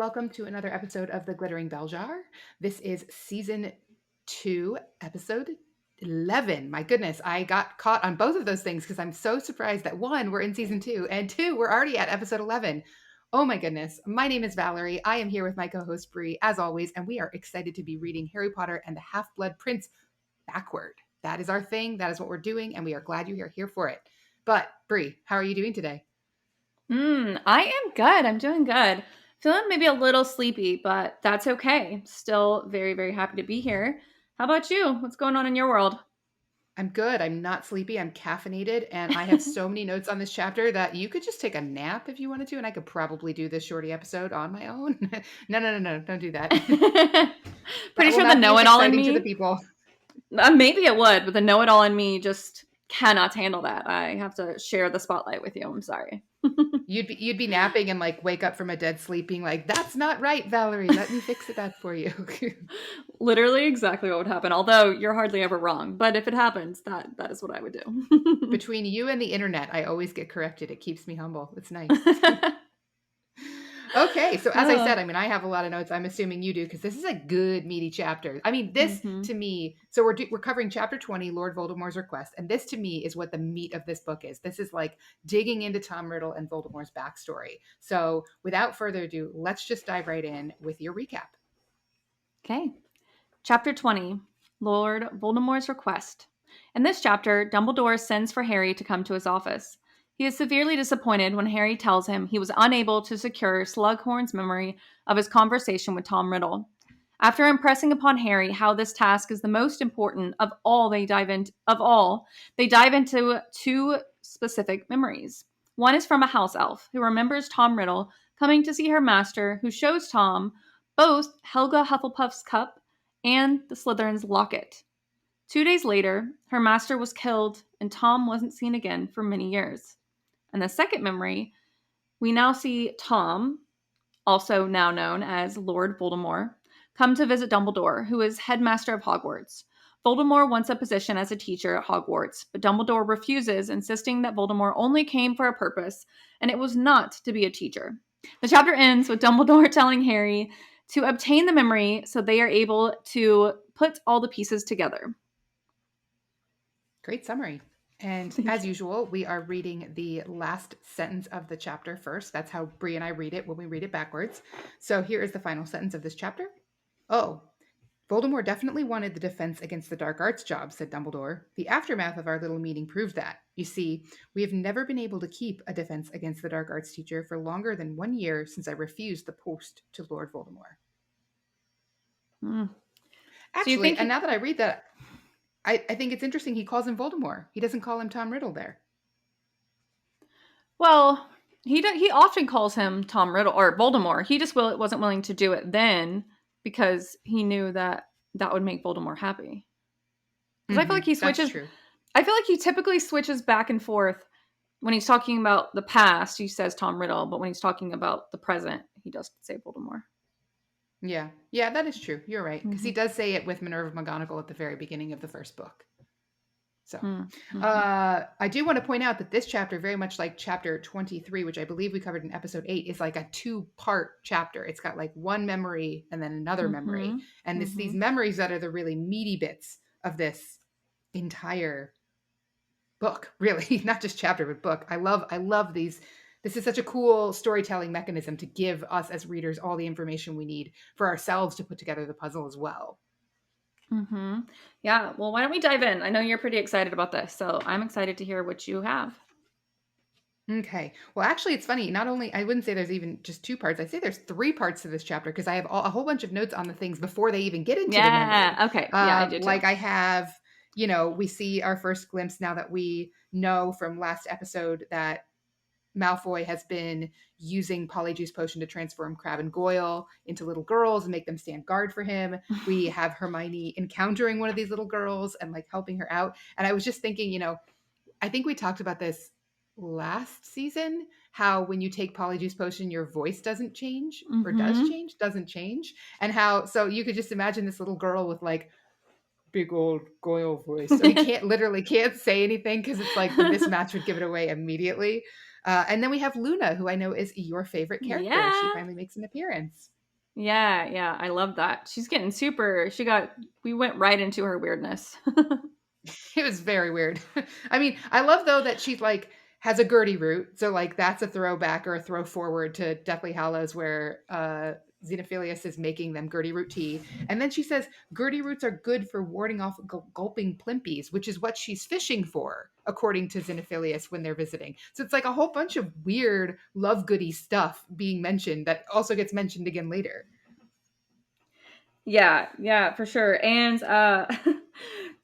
welcome to another episode of The Glittering Bell Jar. This is season 2, episode 11. My goodness, I got caught on both of those things because I'm so surprised that one, we're in season 2, and two, we're already at episode 11. Oh my goodness. My name is Valerie. I am here with my co-host Bree, as always, and we are excited to be reading Harry Potter and the Half-Blood Prince backward. That is our thing. That is what we're doing, and we are glad you are here for it. But Bree, how are you doing today? I am good. I'm doing good. Feeling maybe a little sleepy, but that's okay. Still very, very happy to be here. How about you? What's going on in your world? I'm good. I'm not sleepy. I'm caffeinated, and I have so many notes on this chapter that you could just take a nap if you wanted to, and I could probably do this shorty episode on my own. No. Don't do that. That Pretty will sure the not be as know-it-all in exciting to the me, people. maybe it would, but the know-it-all in me just cannot handle that. I have to share the spotlight with you. I'm sorry. You'd be napping and like wake up from a dead sleep being like, "That's not right, Valerie. Let me fix that for you." Literally exactly what would happen. Although you're hardly ever wrong, but if it happens, that is what I would do. Between you and the internet, I always get corrected. It keeps me humble. It's nice. Okay, so as I said, Oh. I have a lot of notes. I'm assuming you do because this is a good meaty chapter. This Mhm. to me. So we're covering chapter 20, Lord Voldemort's request, and this to me is what the meat of this book is. This is like digging into Tom Riddle and Voldemort's backstory. So without further ado, let's just dive right in with your recap. Okay. Chapter 20, Lord Voldemort's Request. In this chapter, Dumbledore sends for Harry to come to his office. He is severely disappointed when Harry tells him he was unable to secure Slughorn's memory of his conversation with Tom Riddle. After impressing upon Harry how this task is the most important of all, they dive into two specific memories. One is from a house elf who remembers Tom Riddle coming to see her master, who shows Tom both Helga Hufflepuff's cup and the Slytherin's locket. 2 days later, her master was killed, and Tom wasn't seen again for many years. In the second memory, we now see Tom, also now known as Lord Voldemort, come to visit Dumbledore, who is headmaster of Hogwarts. Voldemort wants a position as a teacher at Hogwarts, but Dumbledore refuses, insisting that Voldemort only came for a purpose, and it was not to be a teacher. The chapter ends with Dumbledore telling Harry to obtain the memory so they are able to put all the pieces together. Great summary. And Thank as you. usual, we are reading the last sentence of the chapter first. That's how Bree and I read it when we read it backwards. So here is the final sentence of this chapter. Oh, Voldemort definitely wanted the defense against the dark arts job, said Dumbledore. The aftermath of our little meeting proved that. You see, we have never been able to keep a defense against the dark arts teacher for longer than 1 year since I refused the post to Lord Voldemort. Mm. So you Actually, think and now that I read that, I think it's interesting he calls him Voldemort. He doesn't call him Tom Riddle there. well, he often calls him Tom Riddle or Voldemort. He just wasn't willing to do it then because he knew that that would make Voldemort happy. Because I feel like he That's switches. true. I feel like he typically switches back and forth. When he's talking about the past, he says Tom Riddle, but when he's talking about the present, he does say Voldemort. Yeah. Yeah, that is true. You're right. Because he Mm-hmm. does say it with Minerva McGonagall at the very beginning of the first book. So, Mm-hmm. I do want to point out that this chapter, very much like chapter 23, which I believe we covered in episode 8, is like a 2-part chapter. It's got like one memory and then another memory. Mm-hmm. And it's these Mm-hmm. memories that are the really meaty bits of this entire book, really, not just chapter, but book. I love these. This is such a cool storytelling mechanism to give us as readers all the information we need for ourselves to put together the puzzle as well. Mm-hmm. Yeah. Well, why don't we dive in? I know you're pretty excited about this, so I'm excited to hear what you have. Okay. Well, actually, it's funny. Not only, I wouldn't say there's even just 2 parts. I say there's 3 parts to this chapter because I have a whole bunch of notes on the things before they even get into the memory. Yeah. Okay. Yeah, I do too. Like I have, we see our first glimpse now that we know from last episode that Malfoy has been using Polyjuice Potion to transform Crabbe and Goyle into little girls and make them stand guard for him. We have Hermione encountering one of these little girls and like helping her out. And I was just thinking, I think we talked about this last season, how when you take Polyjuice Potion, your voice doesn't change or Mm-hmm. doesn't change. And how, so you could just imagine this little girl with like big old Goyle voice. So he can't say anything because it's like the mismatch would give it away immediately. And then we have Luna, who I know is your favorite character. She Yeah. finally makes an appearance. Yeah, yeah, I love that. She's getting super. We went right into her weirdness. It was very weird. I mean, I love though that she like has a Gertie root, so like that's a throwback or a throw forward to Deathly Hallows, where Xenophilius is making them Gertie root tea, and then she says Gertie roots are good for warding off gulping plimpies, which is what she's fishing for, according to Xenophilius when they're visiting. So it's like a whole bunch of weird love goody stuff being mentioned that also gets mentioned again later. Yeah, yeah, for sure. And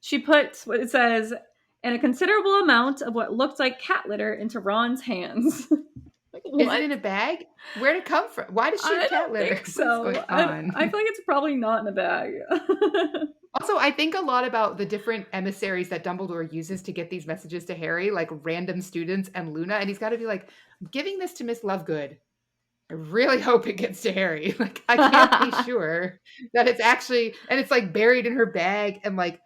she puts what it says and a considerable amount of what looked like cat litter into Ron's hands. Like Is it what? in a bag? Where'd it come from? Why does she have I cat don't litter? think What is so. going I on? feel like it's probably not in a bag. Also, I think a lot about the different emissaries that Dumbledore uses to get these messages to Harry, like random students and Luna, and he's got to be like, I'm giving this to Miss Lovegood. I really hope it gets to Harry. Like, I can't be sure that it's actually, and it's like buried in her bag and like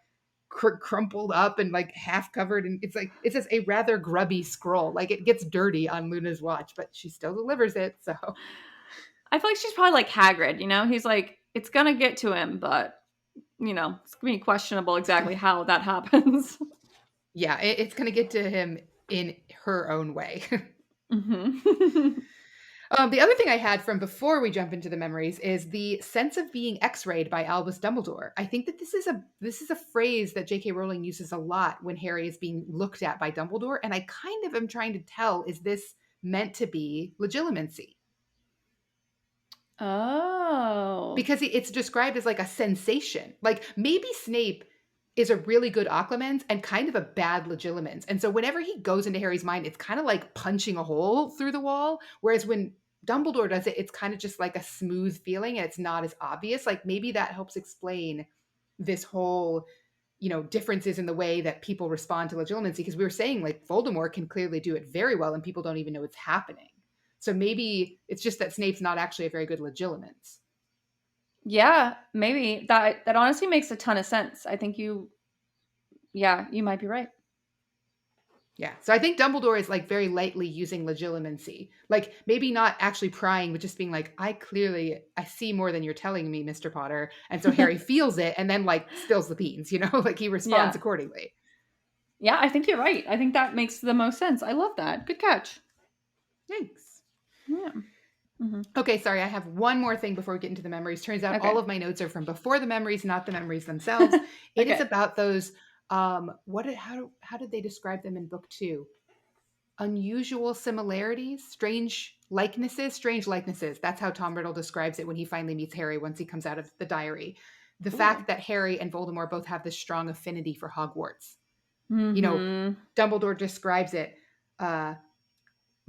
crumpled up and like half covered. And it's like, it says a rather grubby scroll. Like, it gets dirty on Luna's watch, but she still delivers it. So, I feel like she's probably like Hagrid, you know? He's like, it's gonna get to him, but it's gonna be questionable exactly how that happens. yeah, it's going to get to him in her own way. Hmm. The other thing I had from before we jump into the memories is the sense of being X-rayed by Albus Dumbledore. I think that this is a phrase that J.K. Rowling uses a lot when Harry is being looked at by Dumbledore, and I kind of am trying to tell, is this meant to be legilimency? Oh. Because it's described as like a sensation. Like maybe Snape is a really good Occlumens and kind of a bad Legilimens. And so whenever he goes into Harry's mind, it's kind of like punching a hole through the wall. Whereas when Dumbledore does it, it's kind of just like a smooth feeling and it's not as obvious. Like maybe that helps explain this whole, differences in the way that people respond to Legilimency. Because we were saying like Voldemort can clearly do it very well and people don't even know it's happening. So maybe it's just that Snape's not actually a very good Legilimens. Yeah, maybe. That honestly makes a ton of sense. I think you might be right. Yeah. So I think Dumbledore is like very lightly using legilimency. Like maybe not actually prying, but just being like, I see more than you're telling me, Mr. Potter. And so Harry feels it and then like spills the beans, like he responds Yeah. accordingly. Yeah, I think you're right. I think that makes the most sense. I love that. Good catch. Thanks. Yeah. Hmm. Okay, sorry, I have one more thing before we get into the memories. Turns out all Okay. of my notes are from before the memories, not the memories themselves. It is Okay. about those how did they describe them in book 2? Unusual similarities, strange likenesses. That's how Tom Riddle describes it when he finally meets Harry once he comes out of the diary. The Ooh. fact that Harry and Voldemort both have this strong affinity for Hogwarts. You know, Hmm. Dumbledore describes it. Uh,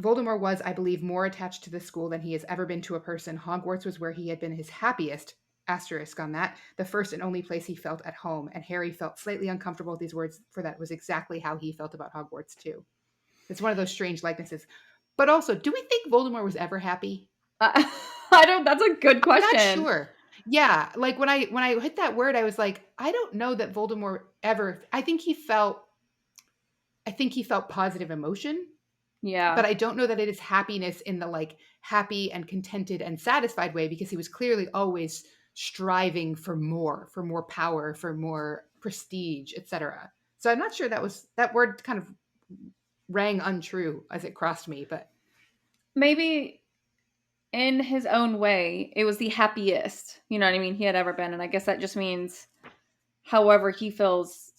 Voldemort was, I believe, more attached to the school than he has ever been to a person. Hogwarts was where he had been his happiest. Asterisk on that. The first and only place he felt at home. And Harry felt slightly uncomfortable with these words, for that was exactly how he felt about Hogwarts, too. It's one of those strange likenesses. But also, do we think Voldemort was ever happy? Uh, I don't. That's a good I'm not question. sure. Yeah, like when I hit that word, I was like, I don't know that Voldemort ever. I think he felt positive emotion, but Yeah. I don't know that it is happiness in the like happy and contented and satisfied way, because he was clearly always striving for more power, for more prestige, etc. So I'm not sure that word kind of rang untrue as it crossed me, but Maybe in his own way, it was the happiest. You know what I mean? He had ever been, and I guess that just means, however he feels.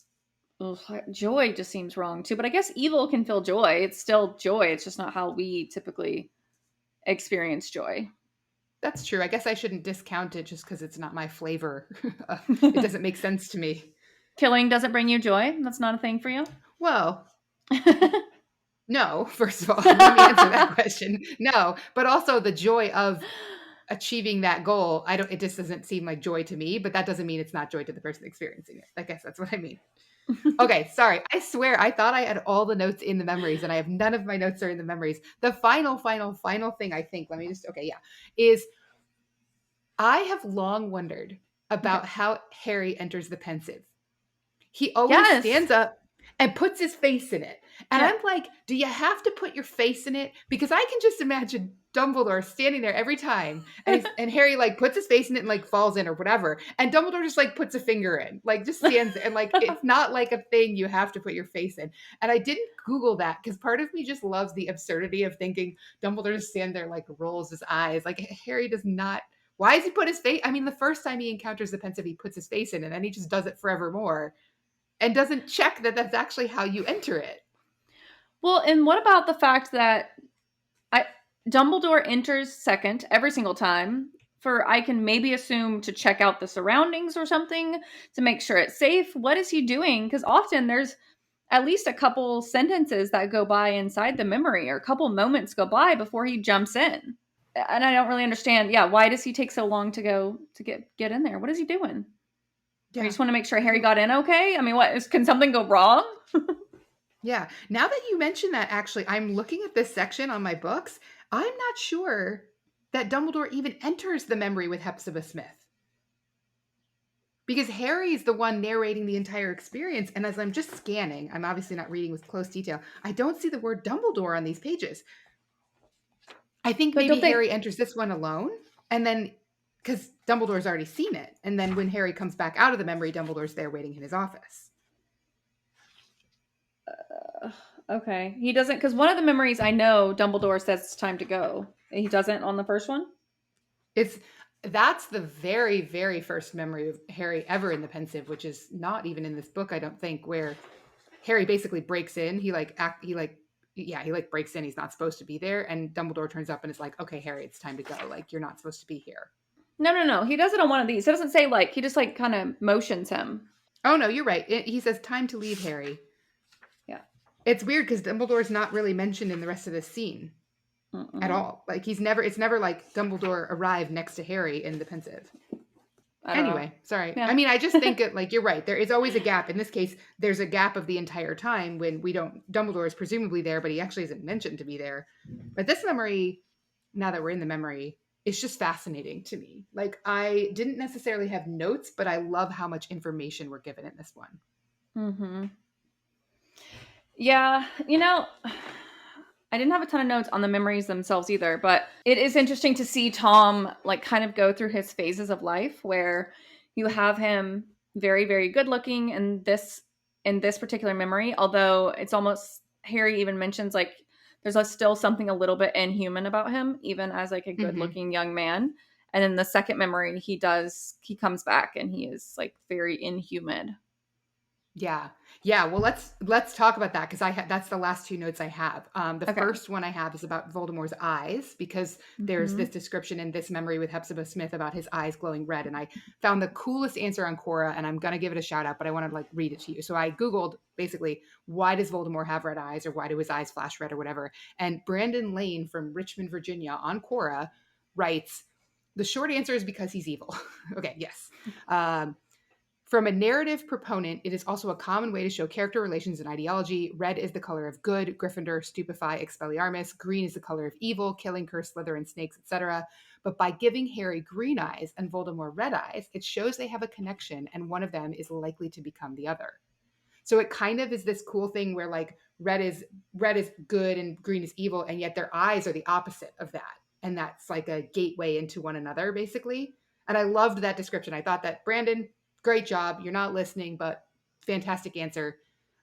Ugh, joy just seems wrong too, but I guess evil can feel joy. It's still joy. It's just not how we typically experience joy. that's true. I guess I shouldn't discount it just because it's not my flavor. It doesn't make sense to me. Killing doesn't bring you joy. That's not a thing for you. Well, no, first of all, let me answer that question. No, but also the joy of achieving that goal. It just doesn't seem like joy to me, but that doesn't mean it's not joy to the person experiencing it. I guess that's what I mean. Okay, sorry. I swear I thought I had all the notes in the memories and I have none of my notes are in the memories. The final thing I think, let me just, okay, yeah, is I have long wondered Okay. about how Harry enters the pensive. He always Yes. stands up and puts his face in it. And Yeah. I'm like, do you have to put your face in it? Because I can just imagine Dumbledore standing there every time, and Harry like puts his face in it and like falls in or whatever, and Dumbledore just like puts a finger in, like just stands there, and like it's not like a thing you have to put your face in. And I didn't Google that because part of me just loves the absurdity of thinking Dumbledore just stand there like rolls his eyes, like Harry does not. Why does he put his face? I mean, the first time he encounters the pensive, he puts his face in, and then he just does it forevermore and doesn't check that that's actually how you enter it. Well, and what about the fact that I Dumbledore enters second every single time for I can maybe assume to check out the surroundings or something to make sure it's safe. What is he doing? Because often there's at least a couple sentences that go by inside the memory or a couple moments go by before he jumps in. And I don't really understand. Yeah, why does he take so long to go to get in there? What is he doing? Or you Yeah. just want to make sure Harry got in okay? I mean, can something go wrong? Yeah. Now that you mention that, actually, I'm looking at this section on my books. I'm not sure that Dumbledore even enters the memory with Hepzibah Smith because Harry's the one narrating the entire experience. And as I'm just scanning, I'm obviously not reading with close detail. I don't see the word Dumbledore on these pages. I think But maybe don't they Harry enters this one alone, and then because Dumbledore's already seen it. And then when Harry comes back out of the memory, Dumbledore's there waiting in his office. okay. He doesn't because one of the memories I know Dumbledore says it's time to go. He doesn't on the first one? It's That's the very, very first memory of Harry ever in the pensive, which is not even in this book, I don't think, where Harry basically breaks in. He like breaks in. He's not supposed to be there, and Dumbledore turns up and is like, "Okay, Harry, it's time to go. Like you're not supposed to be here." No, no, no. He does it on one of these. It doesn't say like he just like kind of motions him. Oh no, you're right. He says, "Time to leave, Harry." Yeah. It's weird because Dumbledore's not really mentioned in the rest of this scene at Mm-mm. all. Like he's never. It's never like Dumbledore arrived next to Harry in the pensive. I don't know. Anyway, sorry. I Yeah. mean, I just think it like you're right. There is always a gap. In this case, there's a gap of the entire time when we don't. Dumbledore is presumably there, but he actually isn't mentioned to be there. But this memory, now that we're in the memory, is just fascinating to me. Like I didn't necessarily have notes, but I love how much information we're given in this one. Mm-hmm. Yeah. I didn't have a ton of notes on the memories themselves either, but it is interesting to see Tom like kind of go through his phases of life where you have him very, very good looking in this particular memory, although it's almost Harry even mentions like there's still something a little bit inhuman about him, even as like a good Mm-hmm. looking young man. And in the second memory, he comes back and he is like very inhuman. Yeah. Yeah. Well, let's talk about that because that's the last two notes I have. The Okay. first one I have is about Voldemort's eyes because there's Mm-hmm. this description in this memory with Hepzibah Smith about his eyes glowing red, and I found the coolest answer on Quora, and I'm gonna give it a shout out, but I want to like read it to you. So I googled basically why does Voldemort have red eyes or why do his eyes flash red or whatever, and Brandon Lane from Richmond, Virginia, on Quora writes the short answer is because he's evil. Okay. Yes. Um, from a narrative proponent, it is also a common way to show character relations and ideology. Red is the color of good, Gryffindor, stupefy, expelliarmus. Green is the color of evil, killing, curse, Slytherin, snakes, etc. But by giving Harry green eyes and Voldemort red eyes, it shows they have a connection and one of them is likely to become the other. So it kind of is this cool thing where like red is good and green is evil, and yet their eyes are the opposite of that. And that's like a gateway into one another, basically. And I loved that description. I thought that Brandon, great job. You're not listening, but fantastic answer.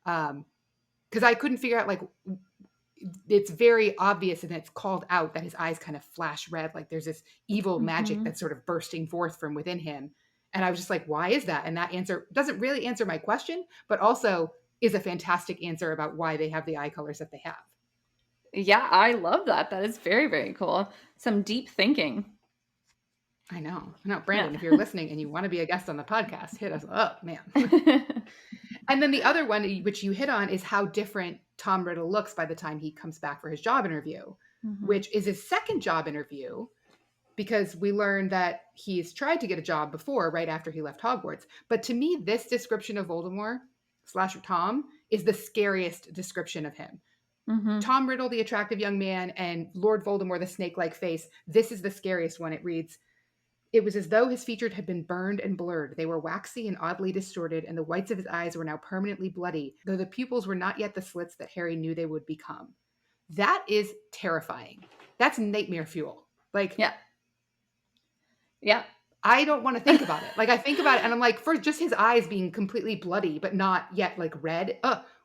Because I couldn't figure out like it's very obvious and it's called out that his eyes kind of flash red, like there's this evil magic Mm-hmm. that's sort of bursting forth from within him. And I was just like, why is that? And that answer doesn't really answer my question, but also is a fantastic answer about why they have the eye colors that they have. Yeah, I love that. That is very, very cool. Some deep thinking. I know. Yeah. Brandon, if you're listening and you want to be a guest on the podcast, hit us up, man. And then the other one, which you hit on, is how different Tom Riddle looks by the time he comes back for his job interview, Mm-hmm. which is his second job interview because we learned that he's tried to get a job before, right after he left Hogwarts. But to me, this description of Voldemort / Tom is the scariest description of him. Mm-hmm. Tom Riddle, the attractive young man, and Lord Voldemort, the snake-like face. This is the scariest one. It reads, It was as though his features had been burned and blurred. They were waxy and oddly distorted, and the whites of his eyes were now permanently bloody, though the pupils were not yet the slits that Harry knew they would become. That is terrifying. That's nightmare fuel. Like, Yeah. Yeah. I don't want to think about it. Like, I think about it and I'm like, for just his eyes being completely bloody, but not yet like red.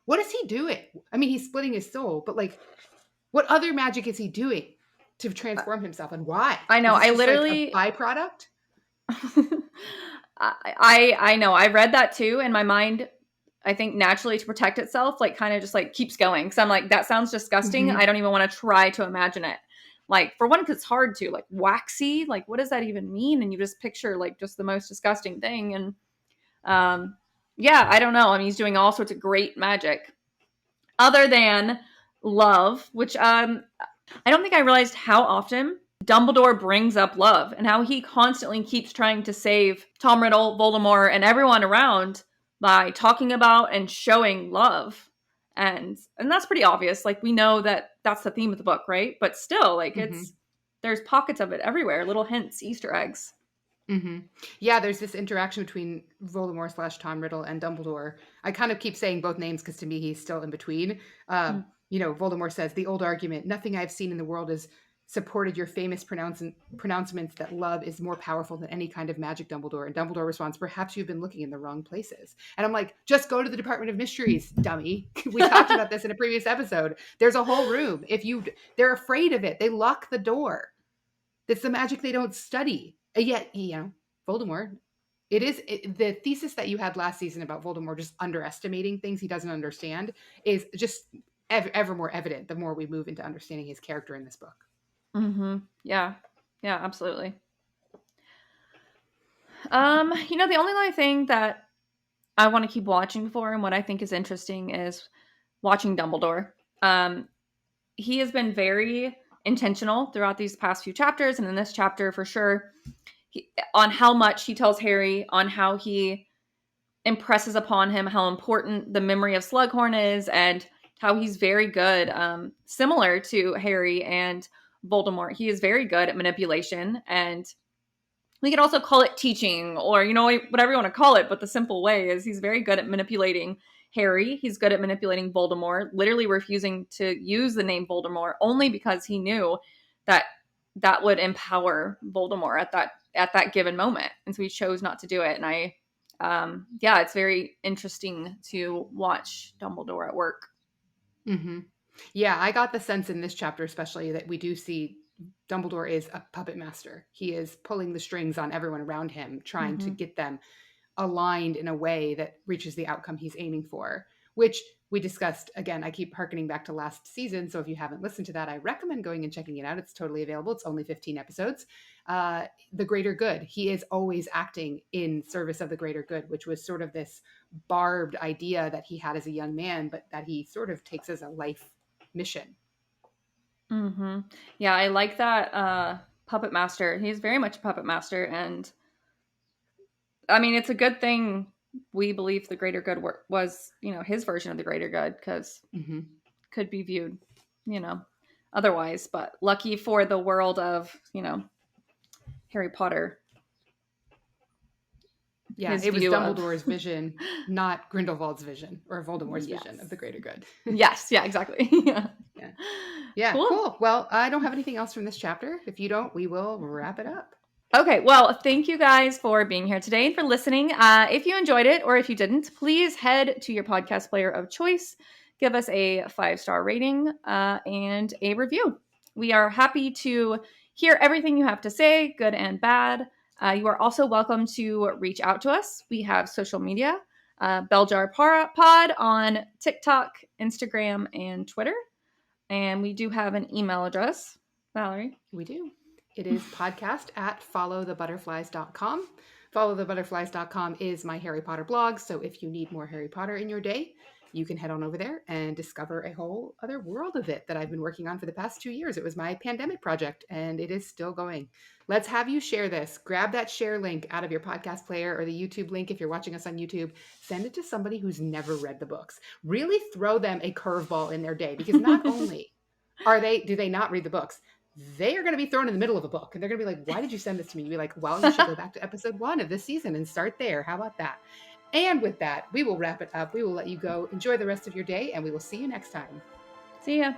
What is he doing? I mean, he's splitting his soul, but like, what other magic is he doing to transform himself, and why? I know. Is this I just like a literally byproduct? I know. I read that too, and my mind, I think naturally to protect itself, like kind of just like keeps going. Because I'm like, that sounds disgusting. Mm-hmm. I don't even want to try to imagine it. Like for one, because it's hard to like waxy. Like what does that even mean? And you just picture like just the most disgusting thing. And yeah, I don't know. I mean, he's doing all sorts of great magic, other than love, which I don't think I realized how often Dumbledore brings up love and how he constantly keeps trying to save Tom Riddle, Voldemort, and everyone around by talking about and showing love. And that's pretty obvious. Like we know that that's the theme of the book, right? But still, like Mm-hmm. there's pockets of it everywhere, little hints, Easter eggs. Mm-hmm. Yeah, there's this interaction between Voldemort / Tom Riddle and Dumbledore. I kind of keep saying both names because to me he's still in between. Mm. Voldemort says the old argument: "Nothing I've seen in the world has supported your famous pronouncements that love is more powerful than any kind of magic." Dumbledore, and Dumbledore responds, "Perhaps you've been looking in the wrong places." And I'm like, "Just go to the Department of Mysteries, dummy." We talked about this in a previous episode. There's a whole room. They're afraid of it. They lock the door. It's the magic they don't study. Yet, Voldemort, the thesis that you had last season about Voldemort just underestimating things he doesn't understand is just ever more evident the more we move into understanding his character in this book. Mm-hmm. Yeah. Yeah, absolutely. The only other thing that I want to keep watching for and what I think is interesting is watching Dumbledore. He has been very intentional throughout these past few chapters, and in this chapter for sure, on how much he tells Harry, on how he impresses upon him how important the memory of Slughorn is, and how he's very good, similar to Harry and Voldemort. He is very good at manipulation, and we could also call it teaching or, whatever you want to call it. But the simple way is he's very good at manipulating Harry. He's good at manipulating Voldemort, literally refusing to use the name Voldemort only because he knew that that would empower Voldemort at that given moment. And so he chose not to do it. And yeah, it's very interesting to watch Dumbledore at work. Mm-hmm. Yeah, I got the sense in this chapter especially that we do see Dumbledore is a puppet master. He is pulling the strings on everyone around him, trying to Mm-hmm. get them aligned in a way that reaches the outcome he's aiming for, which we discussed. Again, I keep harkening back to last season, so if you haven't listened to that, I recommend going and checking it out. It's totally available. It's only 15 episodes. The greater good. He is always acting in service of the greater good, which was sort of this barbed idea that he had as a young man, but that he sort of takes as a life mission. Mm-hmm. Yeah, I like that puppet master. He's very much a puppet master, and I mean, it's a good thing we believe the greater good was, his version of the greater good, because Mm-hmm. could be viewed, otherwise. But lucky for the world of, Harry Potter. Yeah, His it was view of Dumbledore's vision, not Grindelwald's vision or Voldemort's yes, vision of the greater good. yes, yeah, exactly. Yeah, Yeah. Yeah, cool. cool. Well, I don't have anything else from this chapter. If you don't, we will wrap it up. Okay, well, thank you guys for being here today and for listening. If you enjoyed it or if you didn't, please head to your podcast player of choice, give us a 5-star rating and a review. We are happy to hear everything you have to say, good and bad. You are also welcome to reach out to us. We have social media, Belljar Pod on TikTok, Instagram, and Twitter. And we do have an email address. Valerie? We do. It is podcast at followthebutterflies.com. Followthebutterflies.com is my Harry Potter blog. So if you need more Harry Potter in your day, you can head on over there and discover a whole other world of it that I've been working on for the past 2 years. It was my pandemic project and it is still going. Let's have you share this. Grab that share link out of your podcast player or the YouTube link if you're watching us on YouTube. Send it to somebody who's never read the books. Really throw them a curveball in their day, because not only do they not read the books, they are going to be thrown in the middle of a book and they're going to be like, why did you send this to me? You'd be like, well, you should go back to episode 1 of this season and start there. How about that? And with that, we will wrap it up. We will let you go. Enjoy the rest of your day, and we will see you next time. See ya.